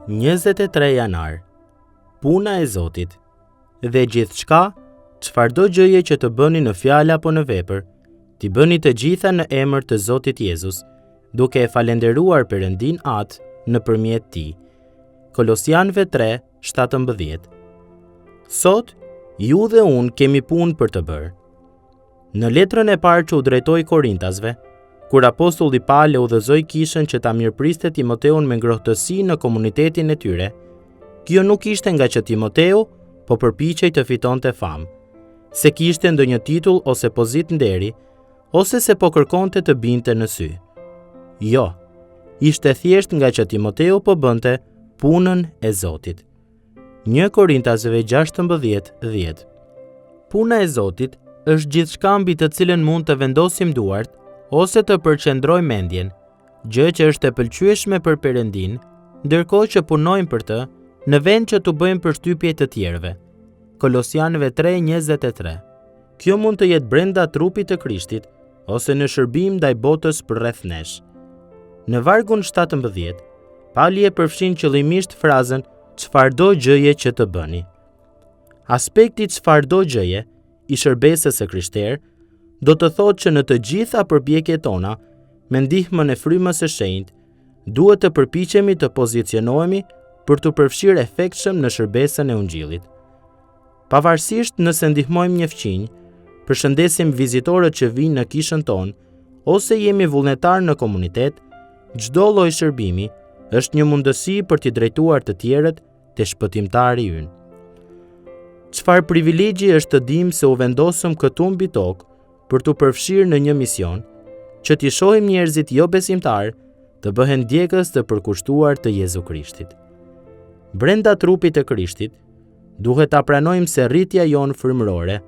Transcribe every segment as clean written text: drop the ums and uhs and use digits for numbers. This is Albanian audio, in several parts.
23 janar, puna e Zotit, dhe gjithçka, çfarëdo gjëje që të bëni në fjalë apo në vepër, t'i bëni të gjitha në emër të Zotit Jezus, duke e falenderuar Perëndin atë nëpërmjet tij. Kolosianëve 3:17. Sot, ju dhe unë kemi punë për të bërë. Në letrën e parë që u drejtoi Korintasve, kur apostulli Paul udhëzoi kishën që ta mirëpriste Timoteun me ngrohtësi në komunitetin e tyre, kjo nuk ishte nga që Timoteu po përpiqej të fitonte famë, se kishte ndonjë titull ose pozitë nderi, ose se po kërkonte të binte në sy. Jo, ishte thjesht nga që Timoteu po bënte punën e Zotit. 1 Korintasve 16:10. Puna e Zotit është gjithçka mbi të cilën mund të vendosim duart ose të përqendrojmë mendjen, gjë që është e pëlqyeshme për Perëndin, ndërkohë që punojmë për të, në vend që t'u bëjmë përshtypje të tjerëve. Kolosianëve 3:23. Kjo mund të jetë brenda trupit të Krishtit ose në shërbim ndaj botës përreth nesh. Në vargun 17, Pali e përfshin qëllimisht frazën çfarëdo gjëje që të bëni. Aspekti çfarëdo gjëje i shërbesës së krishterë do të thotë që në të gjitha përpjekjet tona, me ndihmën e frymës së shenjtë, duhet të përpiqemi të pozicionohemi për të përfshirë efektshëm në shërbesën e Ungjillit. Pavarësisht nëse ndihmojmë një fqinj, përshëndesim vizitorët që vijnë në kishën tonë, ose jemi vullnetar në komunitet, çdo lloj shërbimi është një mundësi për t'i drejtuar të tjerët te shpëtimtari ynë. Çfarë privilegji është të dimë se u vendosëm këtu mbi tokë për t'u përfshirë në një mision, që t'i shohim njerëzit jo besimtar të bëhen djegës të përkushtuar të Jezu Krishtit. Brenda trupit të Krishtit, duhet ta pranojmë se rritja jonë frymërore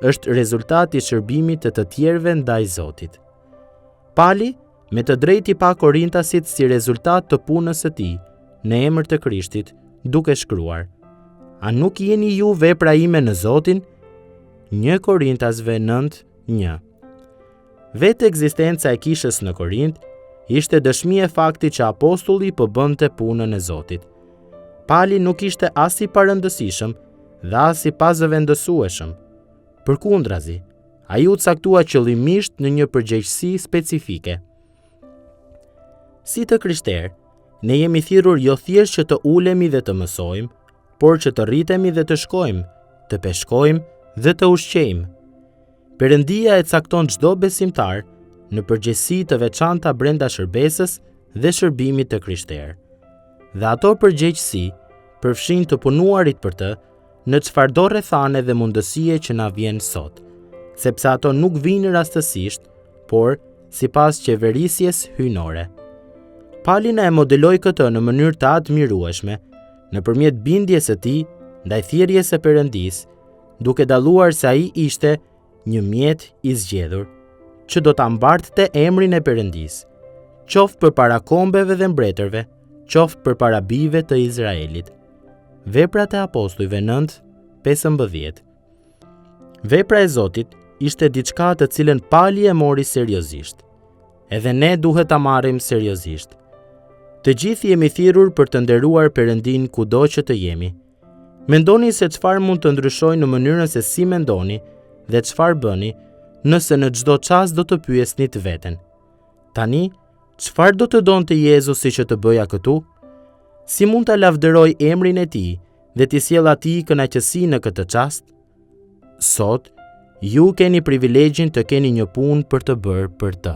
është rezultat i shërbimit të tjerëve ndaj Zotit. Pali, me të drejtë i pa Korintasit si rezultat të punës së tij në emër të Krishtit, duke shkruar: A nuk jeni ju vepra ime në Zotin? 1 Korintasve 9:1. Vetë ekzistenca e kishës në Korint ishte dëshmi e faktit që apostulli po bënte punën e Zotit. Pali nuk ishte as i parëndësishëm dhe as i pazëvendësueshëm. Përkundrazi, ai u caktua qëllimisht në një përgjegjësi specifike. Si të krishterë, ne jemi thirrur jo thjesht që të ulemi dhe të mësojmë, por që të rritemi dhe të shkojmë, të peshkojmë dhe të ushqejmë. Perëndia e cakton çdo besimtar në përgjegjësi të veçanta brenda shërbesës dhe shërbimit të krishterë. Dhe ato përgjegjësi përfshin të punuarit për të në çfarëdo rrethane dhe mundësie që na vjen sot, sepse ato nuk vijnë rastësisht, por sipas qeverisjes hyjnore. Pali na e modeloi këtë në mënyrë të admirueshme, nëpërmjet bindjes së tij ndaj thirrjes së Perëndisë, duke dalluar se ai ishte një mjet i zgjedhur, që do ta mbartte emrin e Perëndisë, qoftë përpara kombeve dhe mbretërve, qoftë përpara bijve të Izraelit. Veprat e apostujve 9:15. Vepra e Zotit ishte diçka të cilën Pali e mori seriozisht. Edhe ne duhet ta marrim seriozisht. Të gjithë jemi thirrur për të nderuar Perëndin kudo që të jemi. Mendoni se çfarë mund të ndryshojë në mënyrën se si mendoni dhe çfarë bëni, nëse në çdo çast do të pyesni të veten: Tani, çfarë do të donte Jezusi që të bëja këtu? Si mund ta lavdëroj emrin e tij dhe t'i sjell atij kënaqësi në këtë çast? Sot, ju keni privilegjin të keni një punë për të bërë për të.